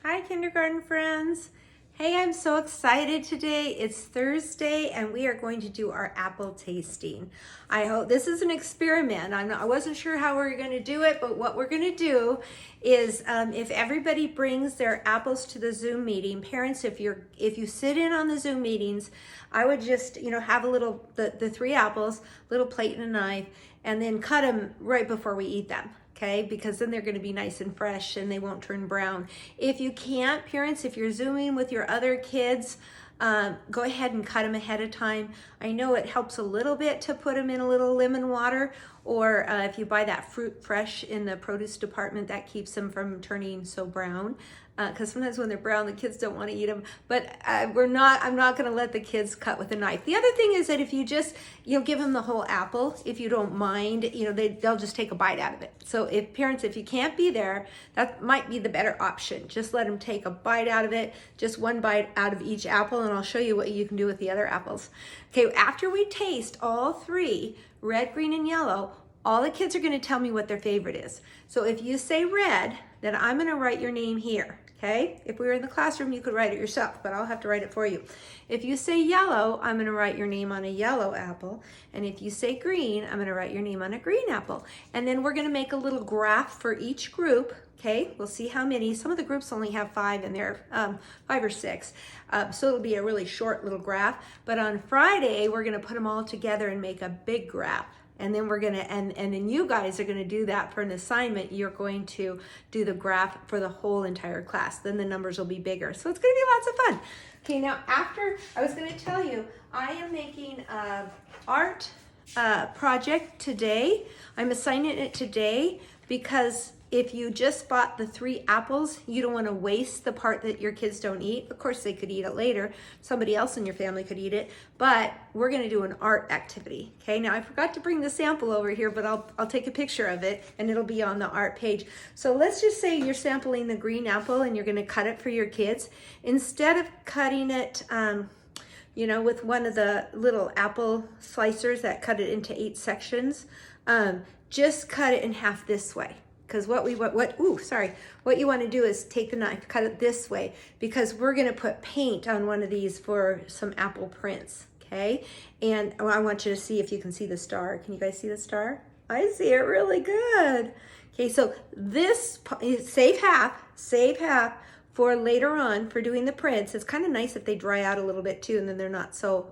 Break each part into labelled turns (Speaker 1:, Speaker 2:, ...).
Speaker 1: Hi, kindergarten friends. Hey, I'm so excited today. It's Thursday and we are going to do our apple tasting. I hope this is an experiment. I wasn't sure how we were going to do it, but what we're going to do is if everybody brings their apples to the Zoom meeting, parents, if you sit in on the Zoom meetings, I would just, have the three apples, little plate and a knife, and then cut them right before we eat them. Okay, because then they're going to be nice and fresh and they won't turn brown. If you can't, parents, if you're Zooming with your other kids, go ahead and cut them ahead of time. I know it helps a little bit to put them in a little lemon water, or if you buy that fruit fresh in the produce department, that keeps them from turning so brown. Because sometimes when they're brown, the kids don't want to eat them. But I'm not going to let the kids cut with a knife. The other thing is that if you just, give them the whole apple, if you don't mind, they'll just take a bite out of it. So if you can't be there, that might be the better option. Just let them take a bite out of it, just one bite out of each apple, and I'll show you what you can do with the other apples. Okay, after we taste all three, red, green, and yellow, all the kids are going to tell me what their favorite is. So if you say red, then I'm going to write your name here. Okay, if we were in the classroom, you could write it yourself, but I'll have to write it for you. If you say yellow, I'm going to write your name on a yellow apple. And if you say green, I'm going to write your name on a green apple. And then we're going to make a little graph for each group. Okay, we'll see how many. Some of the groups only have 5 in there, 5 or 6. So it'll be a really short little graph. But on Friday, we're going to put them all together and make a big graph. And then we're gonna, and then you guys are gonna do that for an assignment. You're going to do the graph for the whole entire class. Then the numbers will be bigger. So it's gonna be lots of fun. Okay, now after, I was gonna tell you, I am making an art project today. I'm assigning it today because if you just bought the 3 apples, you don't want to waste the part that your kids don't eat. Of course, they could eat it later. Somebody else in your family could eat it, but we're going to do an art activity. Okay, now I forgot to bring the sample over here, but I'll take a picture of it and it'll be on the art page. So let's just say you're sampling the green apple and you're going to cut it for your kids. Instead of cutting it, with one of the little apple slicers that cut it into 8 sections, just cut it in half this way. Because what you want to do is take the knife, cut it this way, because we're going to put paint on one of these for some apple prints, okay? And I want you to see if you can see the star. Can you guys see the star? I see it really good. Okay, so this, save half for later on for doing the prints. It's kind of nice if they dry out a little bit too, and then they're not so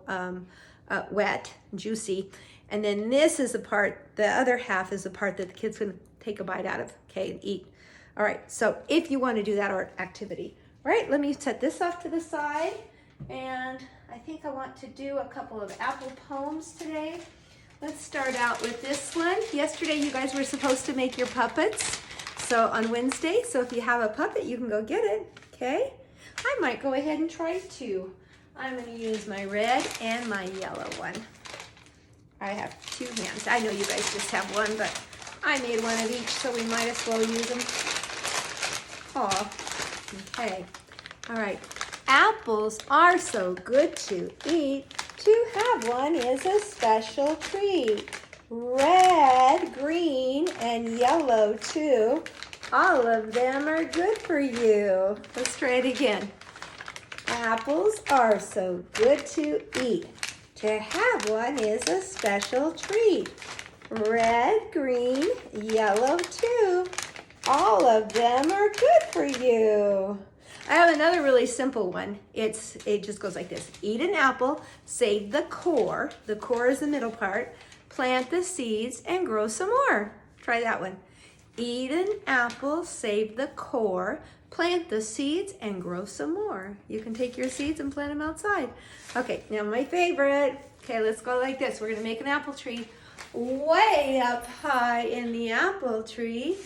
Speaker 1: wet, juicy. And then this is the part, the other half is the part that the kids can take a bite out of, okay, and eat. All right, so if you want to do that art activity. All right, let me set this off to the side. And I think I want to do a couple of apple poems today. Let's start out with this one. Yesterday, you guys were supposed to make your puppets. So on Wednesday, so if you have a puppet, you can go get it, okay? I might go ahead and try 2. I'm gonna use my red and my yellow one. I have 2 hands. I know you guys just have one, but I made one of each, so we might as well use them. Oh, okay. All right. Apples are so good to eat. To have one is a special treat. Red, green, and yellow too. All of them are good for you. Let's try it again. Apples are so good to eat. To have one is a special treat. Red, green, yellow too. All of them are good for you. I have another really simple one. It just goes like this. Eat an apple, save the core. The core is the middle part. Plant the seeds and grow some more. Try that one. Eat an apple, save the core. Plant the seeds and grow some more. You can take your seeds and plant them outside. Okay, now my favorite. Okay, let's go like this. We're gonna make an apple tree. Way up high in the apple tree,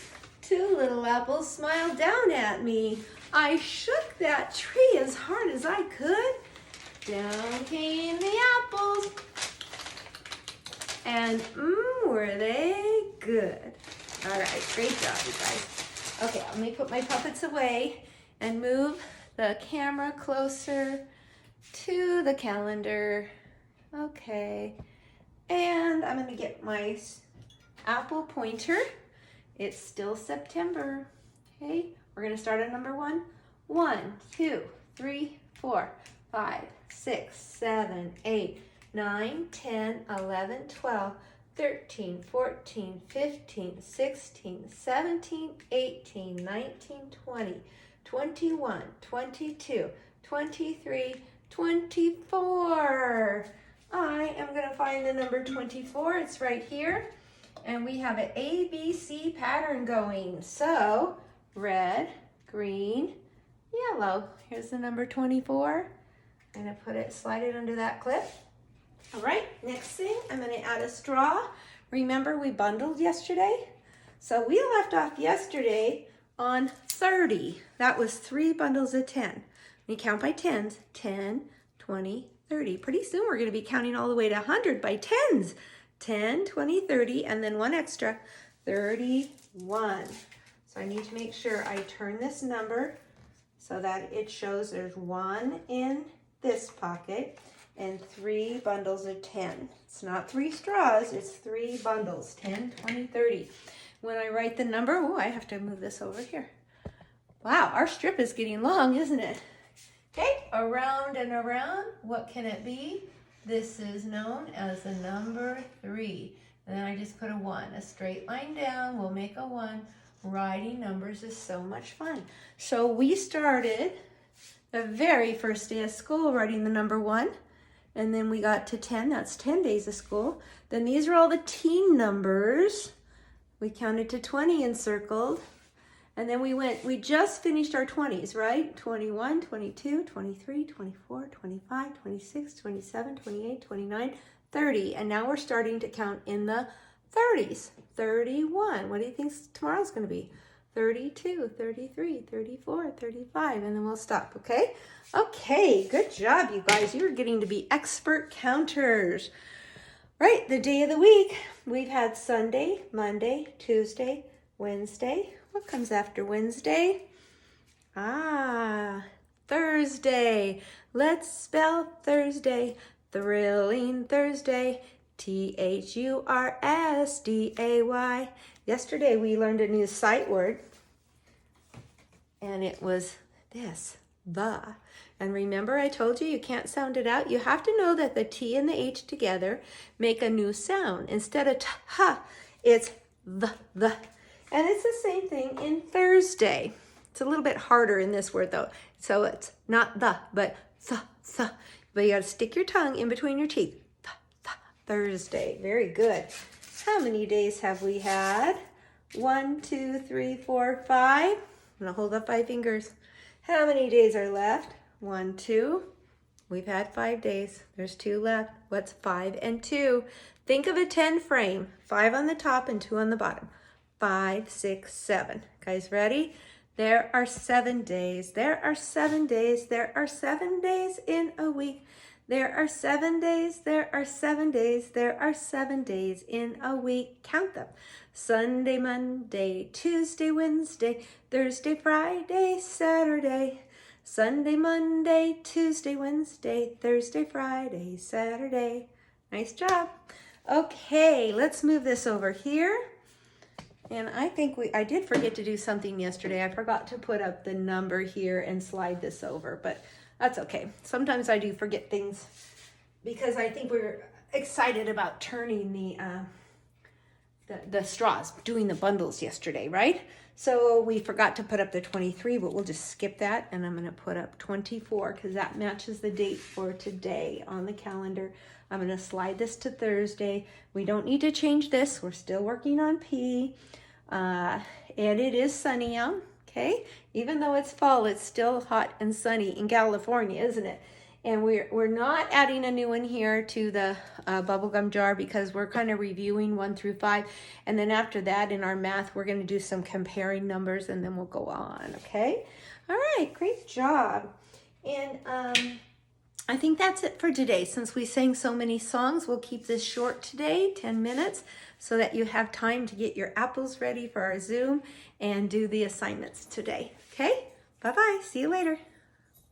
Speaker 1: 2 little apples smiled down at me. I shook that tree as hard as I could. Down came the apples. And were they good. All right, great job, you guys. Okay, let me put my puppets away and move the camera closer to the calendar. Okay. And I'm going to get my apple pointer. It's still September. Okay, we're going to start at number 1. 1, 2, 3, 4, 5, 6, 7, 8, 9, 10, 11, 12, 13, 14, 15, 16, 17, 18, 19, 20, 21, 22, 23, 24. I am going to find the number 24. It's right here. And we have an ABC pattern going. So, red, green, yellow. Here's the number 24. I'm going to put it, slide it under that clip. All right, next thing, I'm going to add a straw. Remember, we bundled yesterday? So we left off yesterday on 30. That was 3 bundles of 10. We count by tens, 10, 20, 30. Pretty soon we're going to be counting all the way to 100 by tens. 10, 20, 30, and then one extra, 31. So I need to make sure I turn this number so that it shows there's 1 in this pocket and 3 bundles of 10. It's not 3 straws, it's 3 bundles, 10, 20, 30. When I write the number, oh, I have to move this over here. Wow, our strip is getting long, isn't it? Okay, around and around, what can it be? This is known as the number 3. And then I just put a 1. A straight line down, we'll make a 1. Writing numbers is so much fun. So we started the very first day of school writing the number 1. And then we got to 10, that's 10 days of school. Then these are all the teen numbers. We counted to 20 and circled. And then we just finished our 20s, right? 21, 22, 23, 24, 25, 26, 27, 28, 29, 30. And now we're starting to count in the 30s. 31. What do you think tomorrow's going to be? 32, 33, 34, 35, and then we'll stop, okay? Okay, good job, you guys. You're getting to be expert counters. Right, the day of the week. We've had Sunday, Monday, Tuesday, Wednesday. What comes after Wednesday? Thursday. Let's spell Thursday. Thrilling Thursday. Thursday. Yesterday we learned a new sight word, and it was this, the. And remember I told you can't sound it out? You have to know that the T and the H together make a new sound. Instead of ha, it's the. And it's the same thing in Thursday. It's a little bit harder in this word though. So it's not the, but th. But you gotta stick your tongue in between your teeth. Thursday, very good. How many days have we had? 1, 2, 3, 4, 5. I'm gonna hold up 5 fingers. How many days are left? 1, 2. We've had 5 days. There's 2 left. What's 5 and 2? Think of a 10 frame. 5 on the top and 2 on the bottom. 5, 6, 7. Guys, ready? There are 7 days. There are 7 days. There are 7 days in a week. There are 7 days, there are 7 days, there are 7 days in a week. Count them. Sunday, Monday, Tuesday, Wednesday, Thursday, Friday, Saturday. Sunday, Monday, Tuesday, Wednesday, Thursday, Friday, Saturday. Nice job. Okay, let's move this over here. And I think I did forget to do something yesterday. I forgot to put up the number here and slide this over, but that's okay. Sometimes I do forget things because I think we're excited about turning the straws, doing the bundles yesterday, right? So we forgot to put up the 23, but we'll just skip that. And I'm going to put up 24 because that matches the date for today on the calendar. I'm going to slide this to Thursday. We don't need to change this. We're still working on P. And it is sunny out. Okay, even though it's fall, it's still hot and sunny in California, isn't it? And we're not adding a new one here to the bubblegum jar because we're kind of reviewing 1 through 5. And then after that, in our math, we're going to do some comparing numbers, and then we'll go on, okay? All right, great job. And I think that's it for today. Since we sang so many songs, we'll keep this short today, 10 minutes, so that you have time to get your apples ready for our Zoom and do the assignments today. Okay? Bye-bye. See you later.